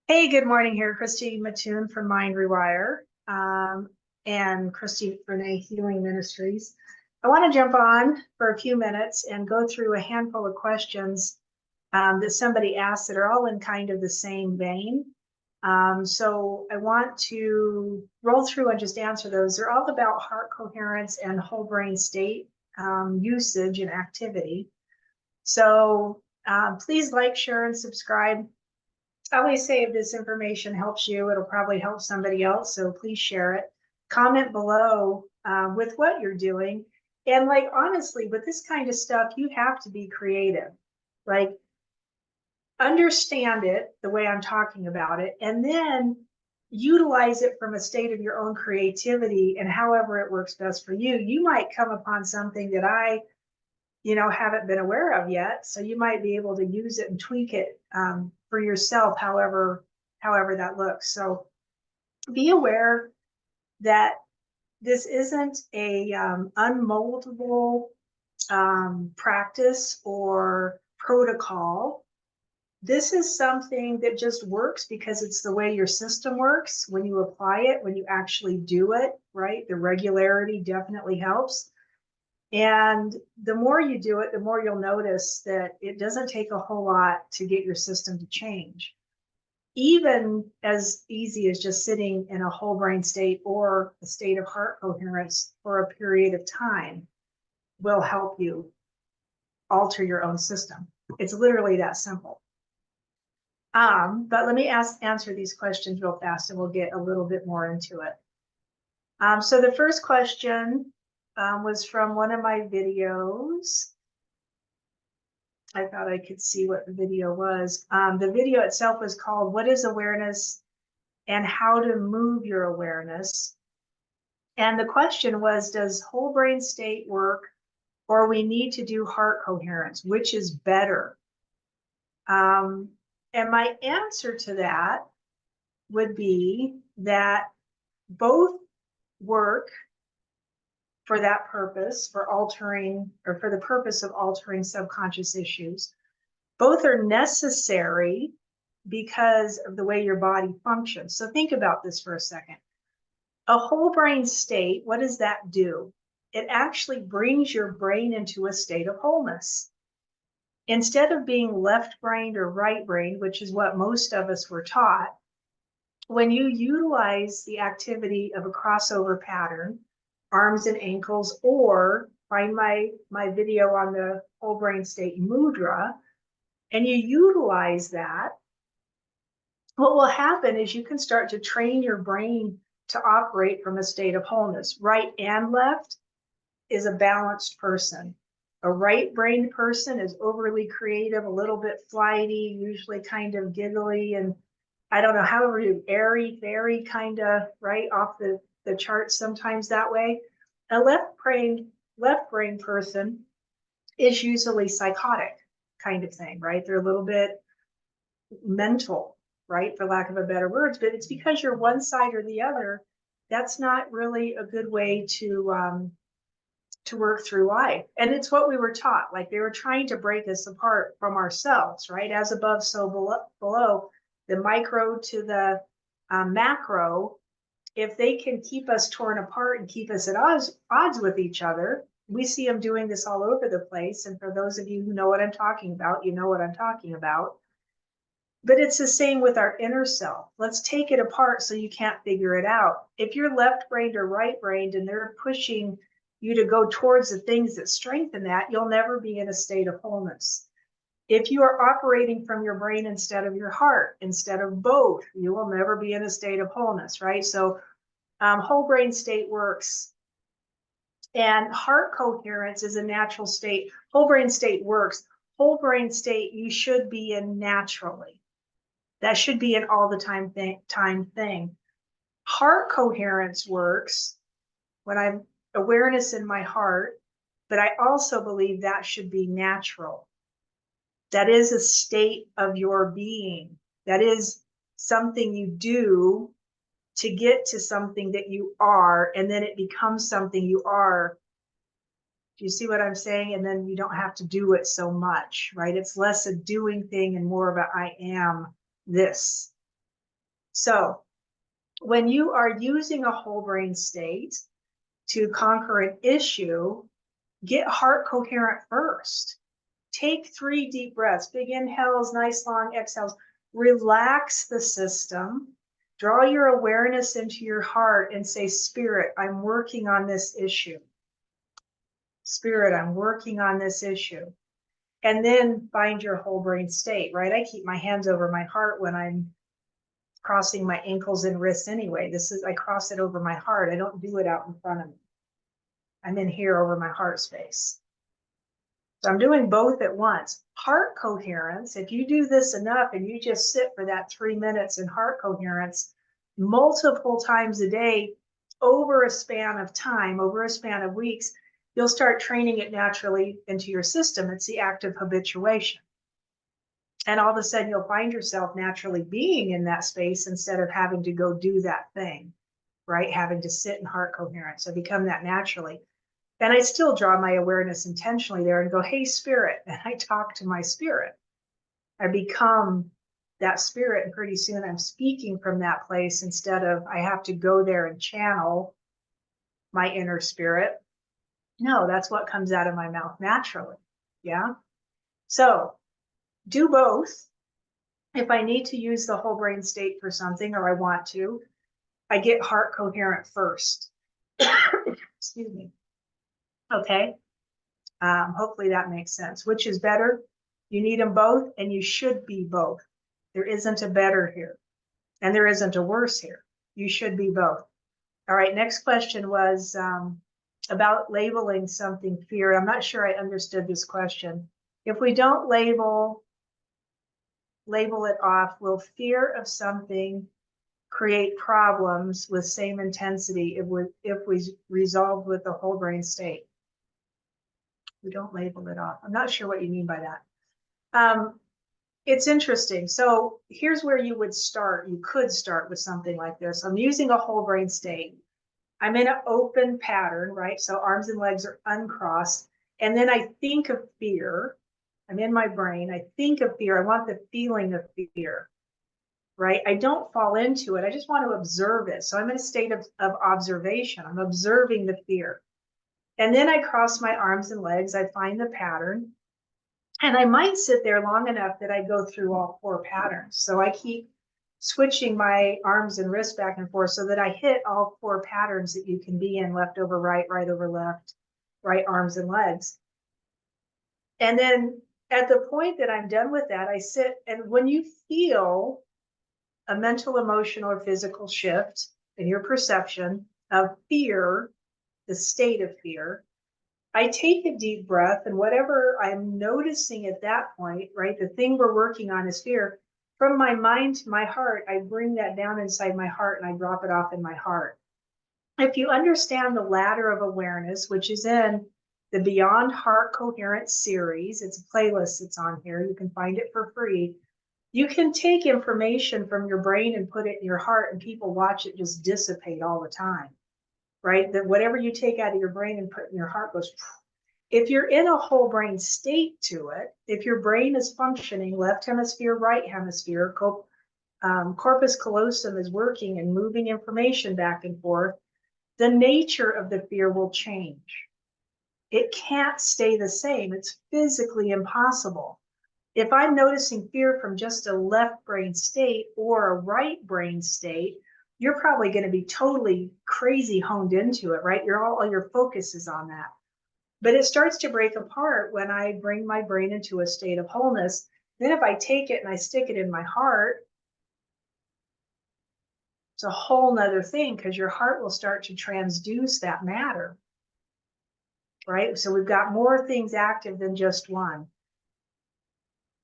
Hey, good morning here. Christy Mattoon from Rewire, and Christy Renee Healing Ministries. I want to jump on for a few minutes and go through a handful of questions that somebody asked that are all in kind of the same vein. So I want to roll through and just answer those. They're all about heart coherence and whole brain state usage and activity. So please like, share, and subscribe. I always say if this information helps you, it'll probably help somebody else. So please share it. Comment below with what you're doing. And like, honestly, with this kind of stuff, you have to be creative. Like, understand it the way I'm talking about it, and then utilize it from a state of your own creativity and however it works best for you. You might come upon something that I haven't been aware of yet. So you might be able to use it and tweak it for yourself, however that looks. So be aware that this isn't a unmoldable practice or protocol. This is something that just works because it's the way your system works when you apply it, when you actually do it, right? The regularity definitely helps. And the more you do it, the more you'll notice that it doesn't take a whole lot to get your system to change. Even as easy as just sitting in a whole brain state or a state of heart coherence for a period of time will help you alter your own system. It's literally that simple. But let me answer these questions real fast and we'll get a little bit more into it. So the first question was from one of my videos. I thought I could see what the video was. The video itself was called "What is Awareness and How to Move Your Awareness?" And the question was, does whole brain state work or we need to do heart coherence? Which is better? And my answer to that would be that both work for that purpose, for altering or for the purpose of altering subconscious issues. Both are necessary because of the way your body functions. So think about this for a second. A whole brain state, what does that do? It actually brings your brain into a state of wholeness. Instead of being left-brained or right-brained, which is what most of us were taught, when you utilize the activity of a crossover pattern, arms and ankles, or find my video on the whole brain state mudra, and you utilize that, what will happen is you can start to train your brain to operate from a state of wholeness. Right and left is a balanced person. A right-brained person is overly creative, a little bit flighty, usually kind of giggly, and I don't know, however you airy, fairy kind of, right, off the charts sometimes that way. A left-brain person is usually psychotic kind of thing, right? They're a little bit mental, right, for lack of a better words, but it's because you're one side or the other. That's not really a good way to work through life. And it's what we were taught. Like they were trying to break us apart from ourselves, right? As above, so below, the micro to the macro. If they can keep us torn apart and keep us at odds with each other, we see them doing this all over the place. And for those of you who know what I'm talking about, you know what I'm talking about. But it's the same with our inner self. Let's take it apart so you can't figure it out. If you're left-brained or right-brained and they're pushing you to go towards the things that strengthen that, you'll never be in a state of wholeness. If you are operating from your brain instead of your heart, instead of both, you will never be in a state of wholeness, right? So whole brain state works. And heart coherence is a natural state. Whole brain state works. Whole brain state you should be in naturally. That should be an all the time thing. Heart coherence works when I'm awareness in my heart, but I also believe that should be natural. That is a state of your being. That is something you do to get to something that you are, and then it becomes something you are. Do you see what I'm saying? And then you don't have to do it so much, right? It's less a doing thing and more of a I am this. So when you are using a whole brain state to conquer an issue, get heart coherent first. Take 3 deep breaths, big inhales, nice long exhales. Relax the system. Draw your awareness into your heart and say, Spirit, I'm working on this issue. Spirit, I'm working on this issue. And then find your whole brain state, right? I keep my hands over my heart when I'm crossing my ankles and wrists anyway. I cross it over my heart. I don't do it out in front of me. I'm in here over my heart space. So I'm doing both at once. Heart coherence, if you do this enough and you just sit for that 3 minutes in heart coherence multiple times a day over a span of time, over a span of weeks, you'll start training it naturally into your system. It's the act of habituation. And all of a sudden you'll find yourself naturally being in that space instead of having to go do that thing, right? Having to sit in heart coherence. So become that naturally. And I still draw my awareness intentionally there and go, hey, spirit. And I talk to my spirit. I become that spirit. And pretty soon I'm speaking from that place instead of I have to go there and channel my inner spirit. No, that's what comes out of my mouth naturally. Yeah. So do both. If I need to use the whole brain state for something, or I want to, I get heart coherent first. Excuse me. Okay. Hopefully that makes sense. Which is better? You need them both, and you should be both. There isn't a better here, and there isn't a worse here. You should be both. All right. Next question was about labeling something fear. I'm not sure I understood this question. If we don't label it off, will fear of something create problems with same intensity if we resolve with the whole brain state? We don't label it off. I'm not sure what you mean by that. It's interesting. So here's where you would start. You could start with something like this. I'm using a whole brain state. I'm in an open pattern, right? So arms and legs are uncrossed. And then I think of fear. I'm in my brain. I think of fear. I want the feeling of fear, right? I don't fall into it. I just want to observe it. So I'm in a state of observation. I'm observing the fear. And then I cross my arms and legs. I find the pattern. And I might sit there long enough that I go through all 4 patterns. So I keep switching my arms and wrists back and forth so that I hit all 4 patterns that you can be in: left over right, right over left, right arms and legs. And then at the point that I'm done with that, I sit, and when you feel a mental, emotional, or physical shift in your perception of fear, the state of fear, I take a deep breath, and whatever I'm noticing at that point, right, the thing we're working on is fear. From my mind to my heart, I bring that down inside my heart and I drop it off in my heart. If you understand the ladder of awareness, which is in the Beyond Heart Coherence series, it's a playlist that's on here. You can find it for free. You can take information from your brain and put it in your heart, and people watch it just dissipate all the time, right? That whatever you take out of your brain and put in your heart goes. If you're in a whole brain state to it, if your brain is functioning, left hemisphere, right hemisphere, corpus callosum is working and moving information back and forth, the nature of the fear will change. It can't stay the same. It's physically impossible. If I'm noticing fear from just a left brain state or a right brain state, you're probably going to be totally crazy honed into it, right? All your focus is on that. But it starts to break apart when I bring my brain into a state of wholeness. Then if I take it and I stick it in my heart, it's a whole nother thing, because your heart will start to transduce that matter, right? So we've got more things active than just one.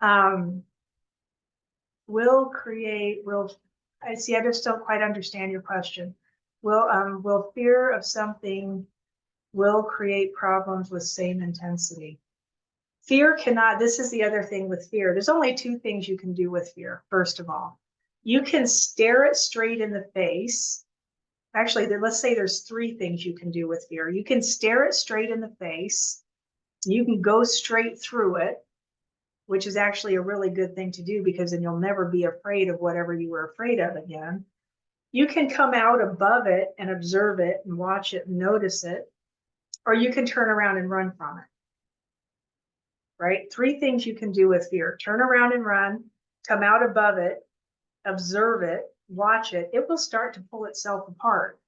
I just don't quite understand your question. Will fear of something will create problems with same intensity? Fear cannot. This is the other thing with fear. There's only 2 things you can do with fear. First of all, you can stare it straight in the face. Actually, let's say there's 3 things you can do with fear. You can stare it straight in the face. You can go straight through it. which is actually a really good thing to do because then you'll never be afraid of whatever you were afraid of again. You can come out above it and observe it and watch it and notice it, or you can turn around and run from it. Right? 3 things you can do with fear: turn around and run, come out above it, observe it, watch it. It will start to pull itself apart.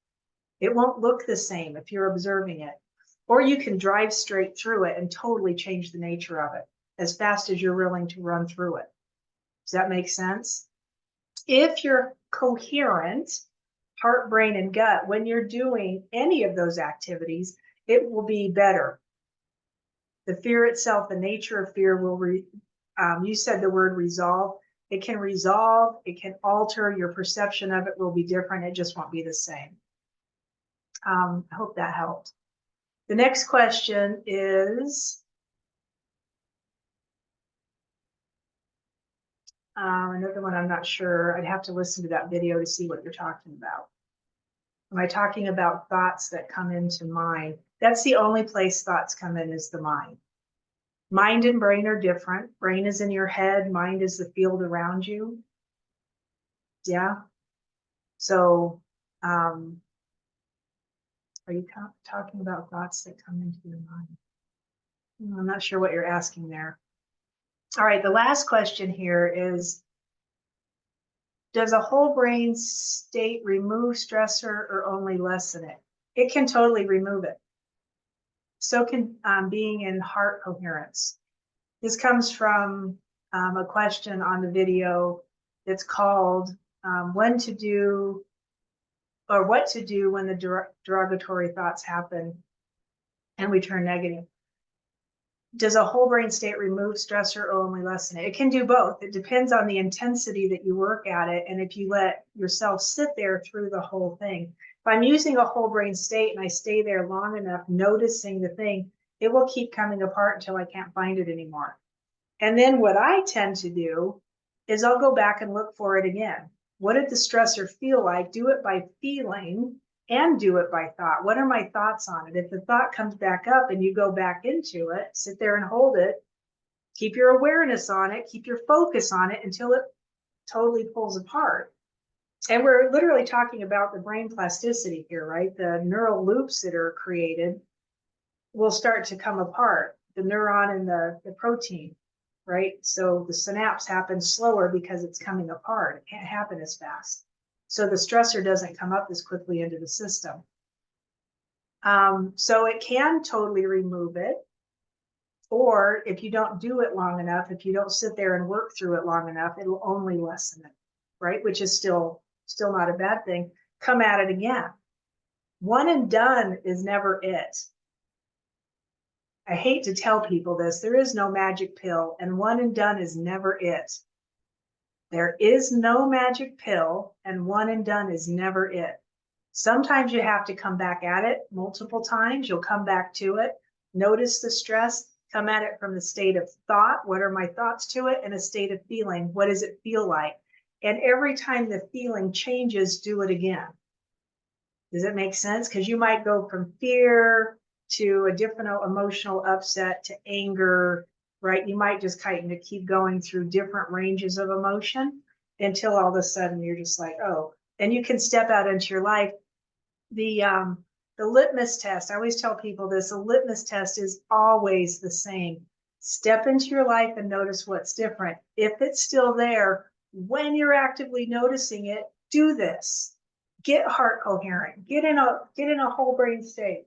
It won't look the same if you're observing it. Or you can drive straight through it and totally change the nature of it as fast as you're willing to run through it. Does that make sense? If you're coherent, heart, brain, and gut, when you're doing any of those activities, it will be better. The fear itself, the nature of fear will, you said the word resolve. It can resolve, it can alter, your perception of it will be different. It just won't be the same. I hope that helped. The next question is, another one I'm not sure. I'd have to listen to that video to see what you're talking about. Am I talking about thoughts that come into mind? That's the only place thoughts come in, is the mind. Mind and brain are different. Brain is in your head. Mind is the field around you. Yeah. So, are you talking about thoughts that come into your mind? I'm not sure what you're asking there. All right. The last question here is, does a whole brain state remove stressor or only lessen it? It can totally remove it. So can being in heart coherence. This comes from a question on the video that's called when to do, or what to do when the derogatory thoughts happen and we turn negative. Does a whole brain state remove stressor or only lessen it? It can do both. It depends on the intensity that you work at it, and if you let yourself sit there through the whole thing. If I'm using a whole brain state and I stay there long enough noticing the thing, it will keep coming apart until I can't find it anymore. And then what I tend to do is I'll go back and look for it again. What did the stressor feel like? Do it by feeling and do it by thought. What are my thoughts on it? If the thought comes back up and you go back into it, sit there and hold it, keep your awareness on it, keep your focus on it until it totally pulls apart. And we're literally talking about the brain plasticity here, right? The neural loops that are created will start to come apart, the neuron and the protein, right? So the synapse happens slower because it's coming apart. It can't happen as fast. So the stressor doesn't come up as quickly into the system. So it can totally remove it. Or if you don't do it long enough, if you don't sit there and work through it long enough, it'll only lessen it, right? Which is still not a bad thing. Come at it again. One and done is never it. I hate to tell people this. There is no magic pill, and one and done is never it. There is no magic pill, and one and done is never it. Sometimes you have to come back at it multiple times. You'll come back to it, notice the stress, come at it from the state of thought. What are my thoughts to it? And a state of feeling. What does it feel like? And every time the feeling changes, do it again. Does it make sense? Because you might go from fear to a different emotional upset to anger, right? You might just kind of keep going through different ranges of emotion until all of a sudden you're just like, oh, and you can step out into your life. The litmus test, I always tell people this, the litmus test is always the same. Step into your life and notice what's different. If it's still there, when you're actively noticing it, do this. Get heart coherent, get in a whole brain state,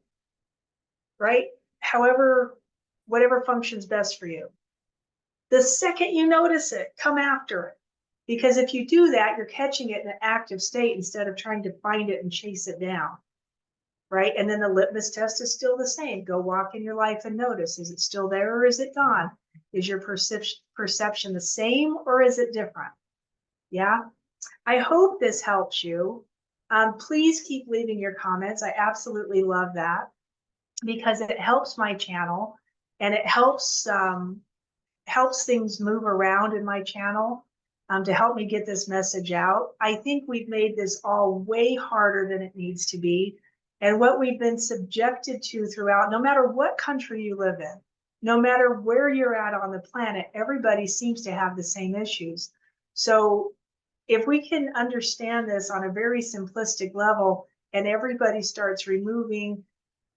right? However, whatever functions best for you. The second you notice it, come after it. Because if you do that, you're catching it in an active state instead of trying to find it and chase it down, right? And then the litmus test is still the same. Go walk in your life and notice, is it still there or is it gone? Is your perception the same or is it different? Yeah, I hope this helps you. Please keep leaving your comments. I absolutely love that because it helps my channel and it helps things move around in my channel to help me get this message out. I think we've made this all way harder than it needs to be. And what we've been subjected to throughout, no matter what country you live in, no matter where you're at on the planet, everybody seems to have the same issues. So if we can understand this on a very simplistic level and everybody starts removing,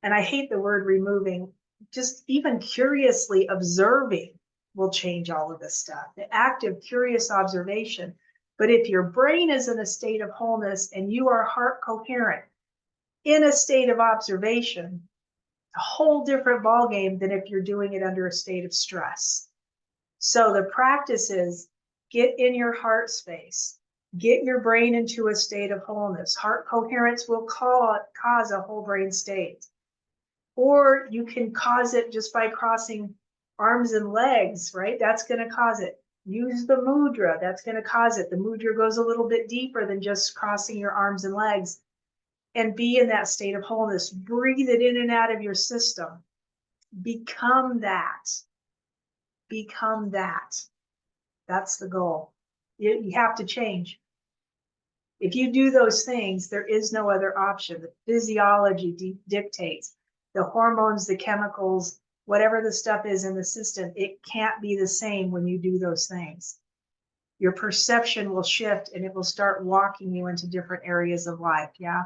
and I hate the word removing, just even curiously observing will change all of this stuff. The active, curious observation. But if your brain is in a state of wholeness and you are heart coherent in a state of observation, a whole different ballgame than if you're doing it under a state of stress. So the practice is get in your heart space, get your brain into a state of wholeness. Heart coherence will cause a whole brain state. Or you can cause it just by crossing arms and legs, right? That's going to cause it. Use the mudra. That's going to cause it. The mudra goes a little bit deeper than just crossing your arms and legs. And be in that state of wholeness. Breathe it in and out of your system. Become that. Become that. That's the goal. You have to change. If you do those things, there is no other option. The physiology dictates. The hormones, the chemicals, whatever the stuff is in the system, it can't be the same when you do those things. Your perception will shift and it will start walking you into different areas of life. Yeah.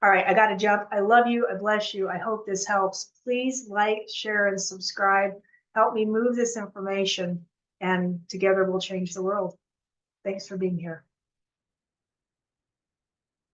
All right, I got to jump. I love you. I bless you. I hope this helps. Please like, share, and subscribe. Help me move this information, and together we'll change the world. Thanks for being here.